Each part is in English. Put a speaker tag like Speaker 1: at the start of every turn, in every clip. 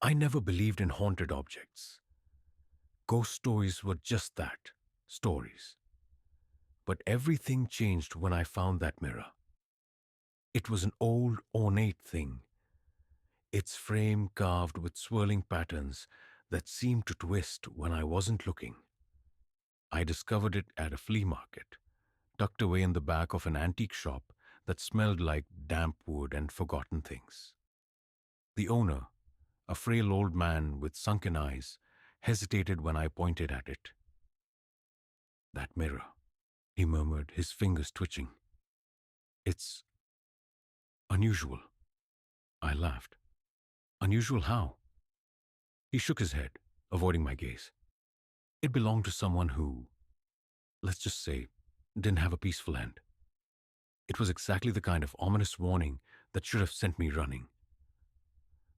Speaker 1: I never believed in haunted objects. Ghost stories were just that, stories. But everything changed when I found that mirror. It was an old, ornate thing, its frame carved with swirling patterns that seemed to twist when I wasn't looking. I discovered it at a flea market, tucked away in the back of an antique shop that smelled like damp wood and forgotten things. The owner, a frail old man with sunken eyes, hesitated when I pointed at it. "That mirror," he murmured, his fingers twitching. "It's unusual." I laughed. "Unusual how?" He shook his head, avoiding my gaze. "It belonged to someone who, let's just say, didn't have a peaceful end. It was exactly the kind of ominous warning that should have sent me running.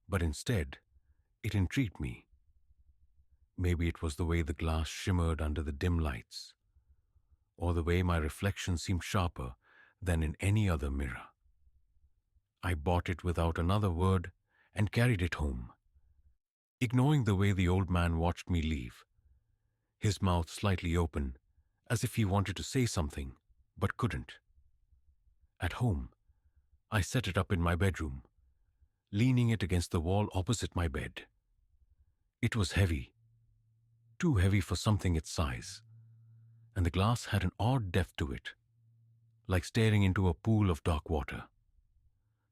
Speaker 1: But instead, it intrigued me. Maybe it was the way the glass shimmered under the dim lights, or the way my reflection seemed sharper than in any other mirror. I bought it without another word and carried it home, ignoring the way the old man watched me leave, his mouth slightly open, as if he wanted to say something, but couldn't. At home, I set it up in my bedroom, leaning it against the wall opposite my bed. It was heavy, too heavy for something its size, and the glass had an odd depth to it, like staring into a pool of dark water.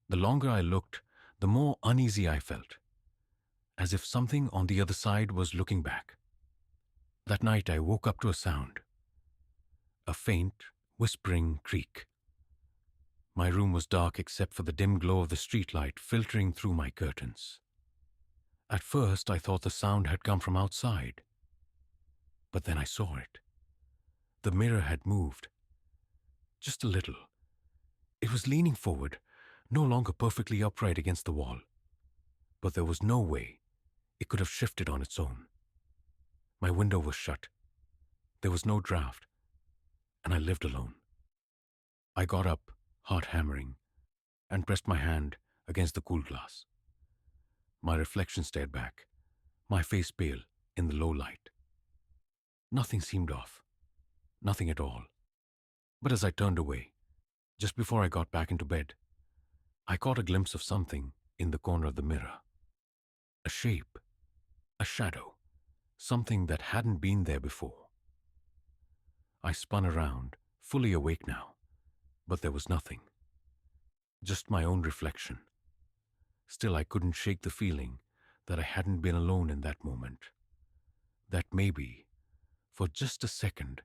Speaker 1: The longer I looked, the more uneasy I felt, as if something on the other side was looking back. That night I woke up to a sound, a faint, whispering creak. My room was dark except for the dim glow of the streetlight filtering through my curtains. At first I thought the sound had come from outside, but then I saw it. The mirror had moved, just a little. It was leaning forward, no longer perfectly upright against the wall, but there was no way it could have shifted on its own. My window was shut. There was no draft, and I lived alone. I got up, heart hammering, and pressed my hand against the cool glass. My reflection stared back, my face pale in the low light. Nothing seemed off, nothing at all. But as I turned away, just before I got back into bed, I caught a glimpse of something in the corner of the mirror. A shape, a shadow, something that hadn't been there before. I spun around, fully awake now, but there was nothing. Just my own reflection. Still, I couldn't shake the feeling that I hadn't been alone in that moment. That maybe, for just a second,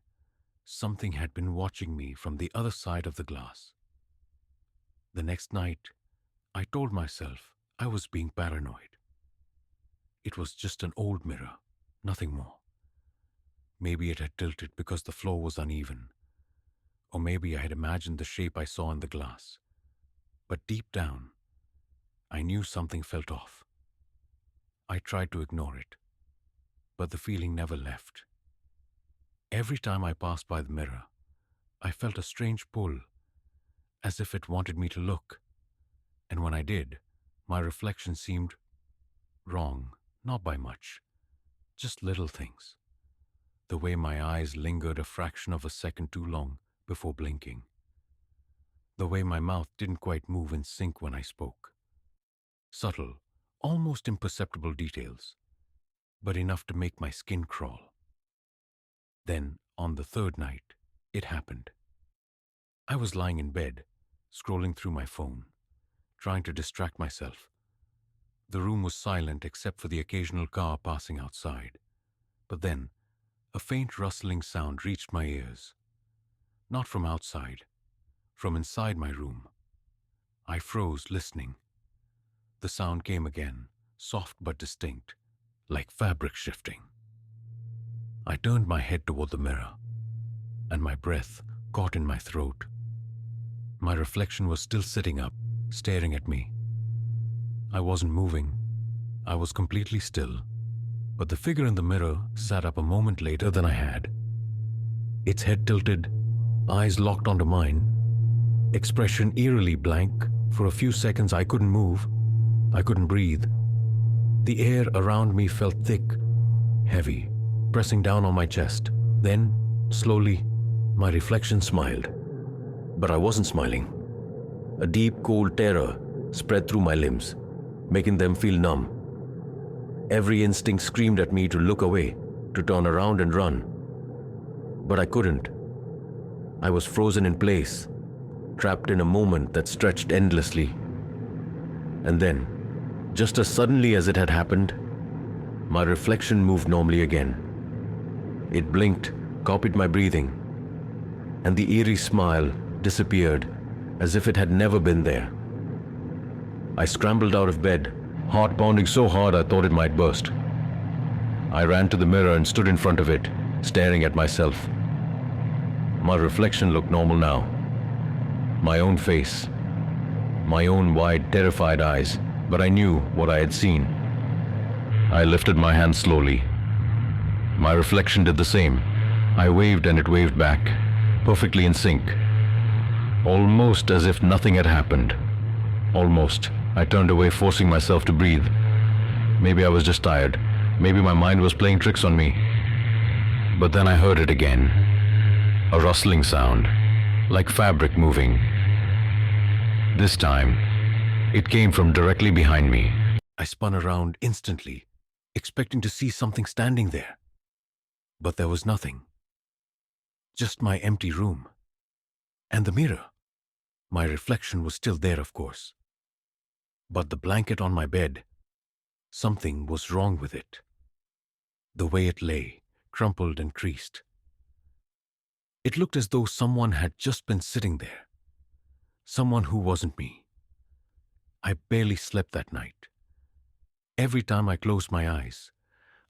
Speaker 1: something had been watching me from the other side of the glass. The next night, I told myself I was being paranoid. It was just an old mirror, nothing more. Maybe it had tilted because the floor was uneven, or maybe I had imagined the shape I saw in the glass. But deep down, I knew something felt off. I tried to ignore it, but the feeling never left. Every time I passed by the mirror, I felt a strange pull, as if it wanted me to look. And when I did, my reflection seemed wrong, not by much, just little things. The way my eyes lingered a fraction of a second too long before blinking. The way my mouth didn't quite move in sync when I spoke. Subtle, almost imperceptible details, but enough to make my skin crawl. Then, on the third night, it happened. I was lying in bed, scrolling through my phone, trying to distract myself. The room was silent except for the occasional car passing outside. But then, a faint rustling sound reached my ears. Not from outside, from inside my room. I froze, listening. The sound came again, soft but distinct, like fabric shifting. I turned my head toward the mirror, and my breath caught in my throat. My reflection was still sitting up, staring at me. I wasn't moving. I was completely still, but the figure in the mirror sat up a moment later than I had. Its head tilted, eyes locked onto mine, expression eerily blank. For a few seconds I couldn't move. I couldn't breathe. The air around me felt thick, heavy, pressing down on my chest. Then, slowly, my reflection smiled. But I wasn't smiling. A deep, cold terror spread through my limbs, making them feel numb. Every instinct screamed at me to look away, to turn around and run. But I couldn't. I was frozen in place, trapped in a moment that stretched endlessly. And then, just as suddenly as it had happened, my reflection moved normally again. It blinked, copied my breathing, and the eerie smile disappeared as if it had never been there. I scrambled out of bed, heart pounding so hard I thought it might burst. I ran to the mirror and stood in front of it, staring at myself. My reflection looked normal now. My own face, my own wide, terrified eyes, but I knew what I had seen. I lifted my hand slowly. My reflection did the same. I waved and it waved back, perfectly in sync. Almost as if nothing had happened. Almost. I turned away, forcing myself to breathe. Maybe I was just tired. Maybe my mind was playing tricks on me. But then I heard it again. A rustling sound, like fabric moving. This time, it came from directly behind me. I spun around instantly, expecting to see something standing there. But there was nothing. Just my empty room. And the mirror. My reflection was still there, of course. But the blanket on my bed, something was wrong with it. The way it lay, crumpled and creased. It looked as though someone had just been sitting there. Someone who wasn't me. I barely slept that night. Every time I closed my eyes,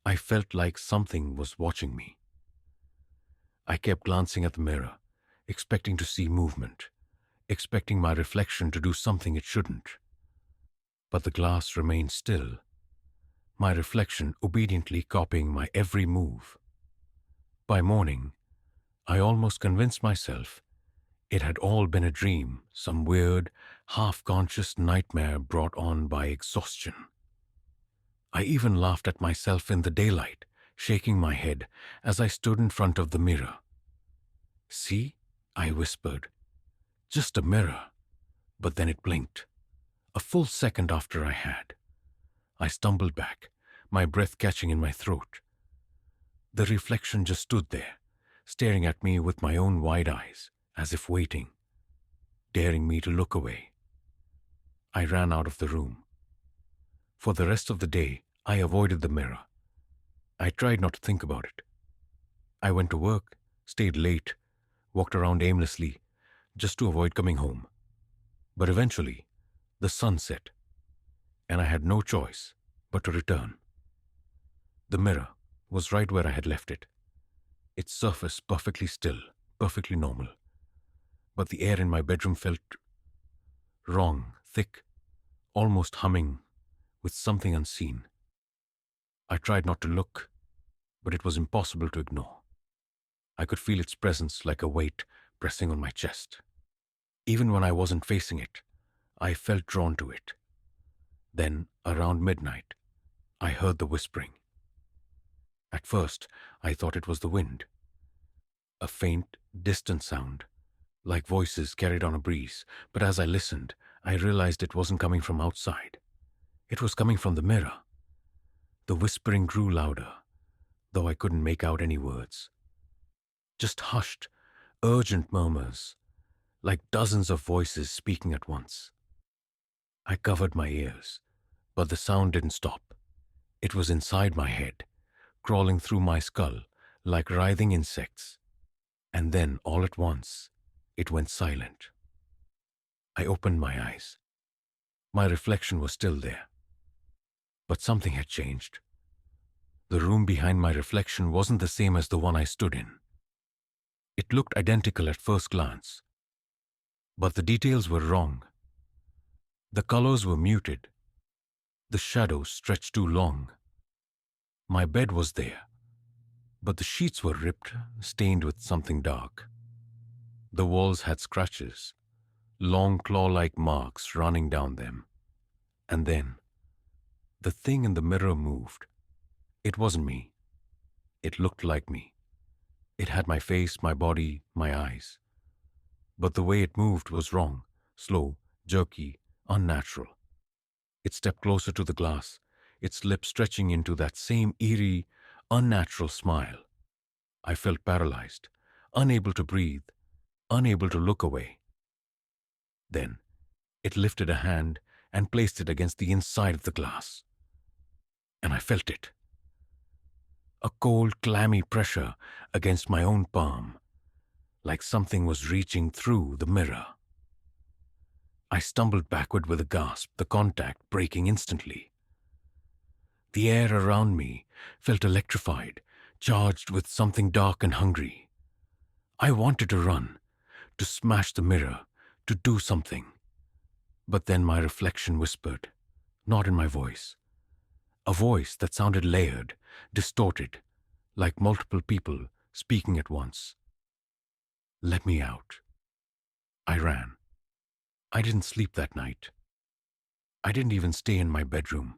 Speaker 1: I felt like something was watching me. I kept glancing at the mirror, expecting to see movement, expecting my reflection to do something it shouldn't. But the glass remained still, my reflection obediently copying my every move. By morning, I almost convinced myself it had all been a dream, some weird, half-conscious nightmare brought on by exhaustion. I even laughed at myself in the daylight, shaking my head as I stood in front of the mirror. "See?" I whispered. "Just a mirror." But then it blinked. A full second after I had. I stumbled back, my breath catching in my throat. The reflection just stood there, staring at me with my own wide eyes, as if waiting, daring me to look away. I ran out of the room. For the rest of the day, I avoided the mirror. I tried not to think about it. I went to work, stayed late, walked around aimlessly, just to avoid coming home. But eventually, the sun set, and I had no choice but to return. The mirror was right where I had left it, its surface perfectly still, perfectly normal. But the air in my bedroom felt wrong, thick, almost humming with something unseen. I tried not to look, but it was impossible to ignore. I could feel its presence like a weight pressing on my chest. Even when I wasn't facing it, I felt drawn to it. Then, around midnight, I heard the whispering. At first, I thought it was the wind. A faint, distant sound, like voices carried on a breeze, but as I listened, I realized it wasn't coming from outside. It was coming from the mirror. The whispering grew louder, though I couldn't make out any words. Just hushed, urgent murmurs, like dozens of voices speaking at once. I covered my ears, but the sound didn't stop. It was inside my head, crawling through my skull like writhing insects. And then, all at once, it went silent. I opened my eyes. My reflection was still there. But something had changed. The room behind my reflection wasn't the same as the one I stood in. It looked identical at first glance, but the details were wrong. The colors were muted. The shadows stretched too long. My bed was there, but the sheets were ripped, stained with something dark. The walls had scratches, long claw-like marks running down them. And then, The thing in the mirror moved. It wasn't me. It looked like me. It had my face, my body, my eyes. But the way it moved was wrong, slow, jerky, unnatural. It stepped closer to the glass, its lips stretching into that same eerie, unnatural smile. I felt paralyzed, unable to breathe, unable to look away. Then, it lifted a hand and placed it against the inside of the glass. And I felt it. A cold, clammy pressure against my own palm, like something was reaching through the mirror. I stumbled backward with a gasp, the contact breaking instantly. The air around me felt electrified, charged with something dark and hungry. I wanted to run, to smash the mirror, to do something. But then my reflection whispered, not in my voice. A voice that sounded layered, distorted, like multiple people speaking at once. Let me out. I ran. I didn't sleep that night. I didn't even stay in my bedroom.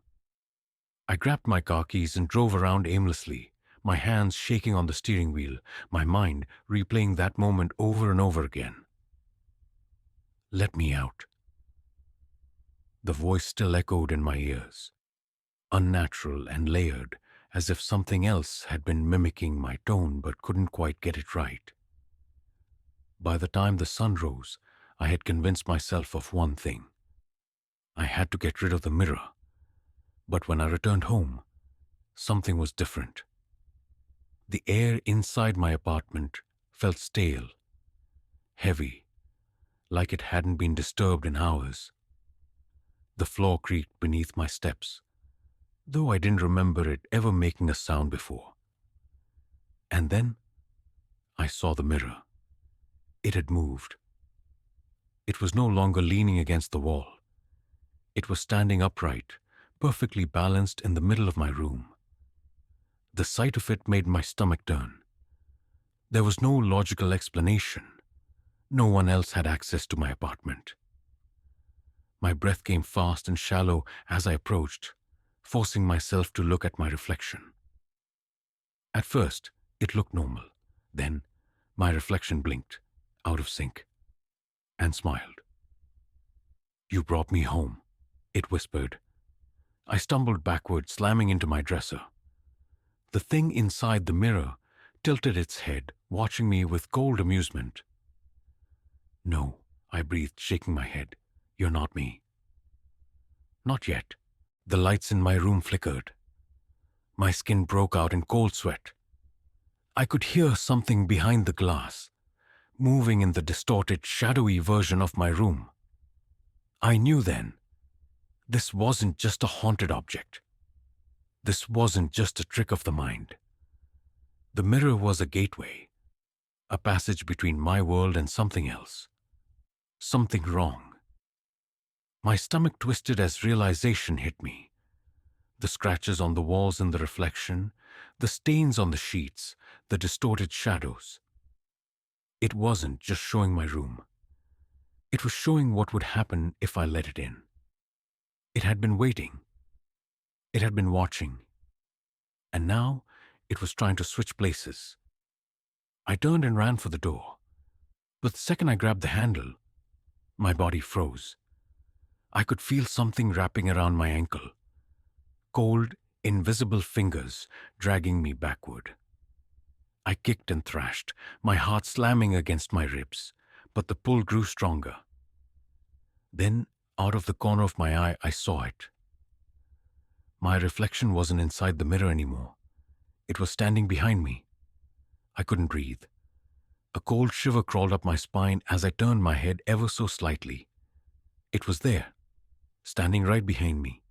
Speaker 1: I grabbed my car keys and drove around aimlessly, my hands shaking on the steering wheel, my mind replaying that moment over and over again. Let me out. The voice still echoed in my ears, unnatural and layered, as if something else had been mimicking my tone but couldn't quite get it right. By the time the sun rose, I had convinced myself of one thing. I had to get rid of the mirror. But when I returned home, something was different. The air inside my apartment felt stale, heavy, like it hadn't been disturbed in hours. The floor creaked beneath my steps, though I didn't remember it ever making a sound before. And then I saw the mirror. It had moved. It was no longer leaning against the wall. It was standing upright, perfectly balanced in the middle of my room. The sight of it made my stomach turn. There was no logical explanation. No one else had access to my apartment. My breath came fast and shallow as I approached, forcing myself to look at my reflection. At first, it looked normal. Then, my reflection blinked, out of sync, and smiled. You brought me home, it whispered. I stumbled backward, slamming into my dresser. The thing inside the mirror tilted its head, watching me with cold amusement. No, I breathed, shaking my head. You're not me. Not yet. The lights in my room flickered. My skin broke out in cold sweat. I could hear something behind the glass, moving in the distorted, shadowy version of my room. I knew then, this wasn't just a haunted object. This wasn't just a trick of the mind. The mirror was a gateway, a passage between my world and something else. Something wrong. My stomach twisted as realization hit me. The scratches on the walls in the reflection, the stains on the sheets, the distorted shadows. It wasn't just showing my room. It was showing what would happen if I let it in. It had been waiting. It had been watching. And now it was trying to switch places. I turned and ran for the door. But the second I grabbed the handle, my body froze. I could feel something wrapping around my ankle. Cold, invisible fingers dragging me backward. I kicked and thrashed, my heart slamming against my ribs, but the pull grew stronger. Then, out of the corner of my eye, I saw it. My reflection wasn't inside the mirror anymore. It was standing behind me. I couldn't breathe. A cold shiver crawled up my spine as I turned my head ever so slightly. It was there, standing right behind me.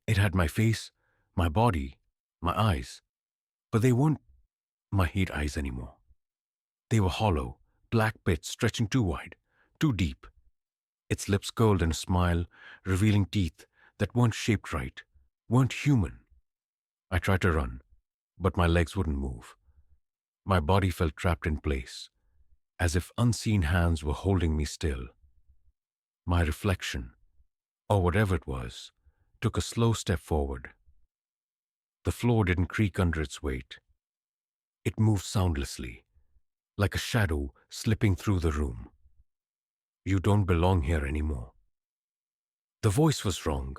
Speaker 1: It had my face, my body, my eyes, but they weren't my heat eyes anymore. They were hollow, black pits stretching too wide, too deep. Its lips curled in a smile, revealing teeth that weren't shaped right, weren't human. I tried to run, but my legs wouldn't move. My body felt trapped in place, as if unseen hands were holding me still. My reflection, or whatever it was, took a slow step forward. The floor didn't creak under its weight. It moved soundlessly, like a shadow slipping through the room. "You don't belong here anymore." The voice was wrong.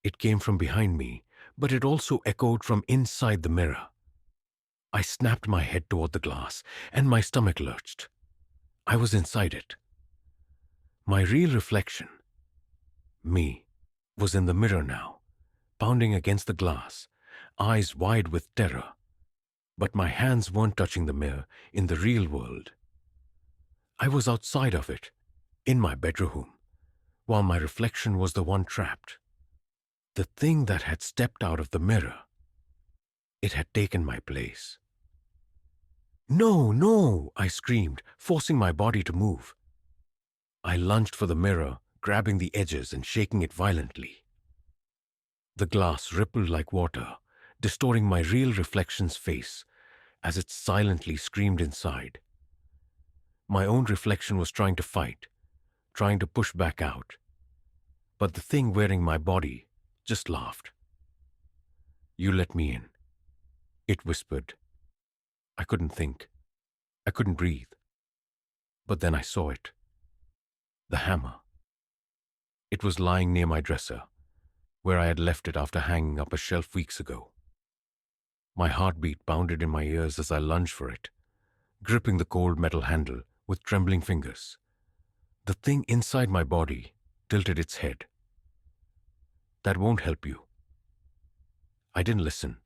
Speaker 1: It came from behind me, but it also echoed from inside the mirror. I snapped my head toward the glass, and my stomach lurched. I was inside it. My real reflection, me, was in the mirror now, pounding against the glass, eyes wide with terror. But my hands weren't touching the mirror in the real world. I was outside of it, in my bedroom, while my reflection was the one trapped. The thing that had stepped out of the mirror. It had taken my place. "No, no!" I screamed, forcing my body to move. I lunged for the mirror, grabbing the edges and shaking it violently. The glass rippled like water, distorting my real reflection's face as it silently screamed inside. My own reflection was trying to fight, trying to push back out. But the thing wearing my body just laughed. "You let me in," it whispered. I couldn't think. I couldn't breathe. But then I saw it. The hammer. It was lying near my dresser, where I had left it after hanging up a shelf weeks ago. My heartbeat pounded in my ears as I lunged for it, gripping the cold metal handle with trembling fingers. The thing inside my body tilted its head. "That won't help you." I didn't listen.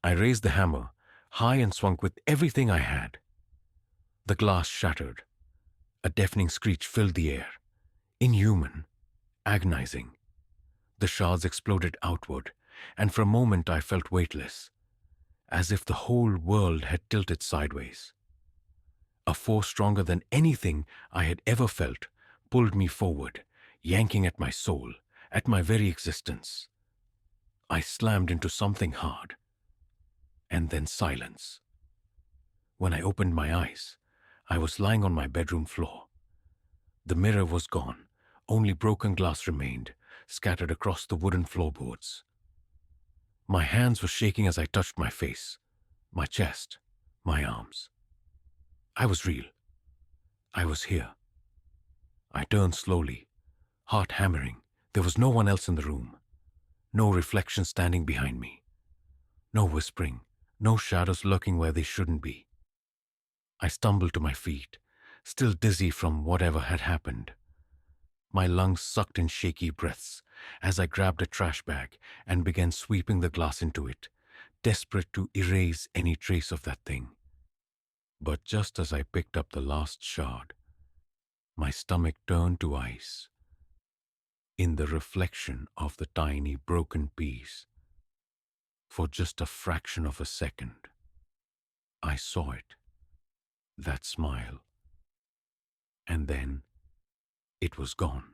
Speaker 1: I raised the hammer, high, and swung with everything I had. The glass shattered. A deafening screech filled the air. Inhuman, agonizing. The shards exploded outward, and for a moment I felt weightless, as if the whole world had tilted sideways. A force stronger than anything I had ever felt pulled me forward, yanking at my soul, at my very existence. I slammed into something hard. And then silence. When I opened my eyes, I was lying on my bedroom floor. The mirror was gone. Only broken glass remained, scattered across the wooden floorboards. My hands were shaking as I touched my face, my chest, my arms. I was real. I was here. I turned slowly, heart hammering. There was no one else in the room. No reflection standing behind me. No whispering. No shadows lurking where they shouldn't be. I stumbled to my feet, still dizzy from whatever had happened. My lungs sucked in shaky breaths as I grabbed a trash bag and began sweeping the glass into it, desperate to erase any trace of that thing. But just as I picked up the last shard, my stomach turned to ice. In the reflection of the tiny broken piece, for just a fraction of a second, I saw it, that smile, and then it was gone.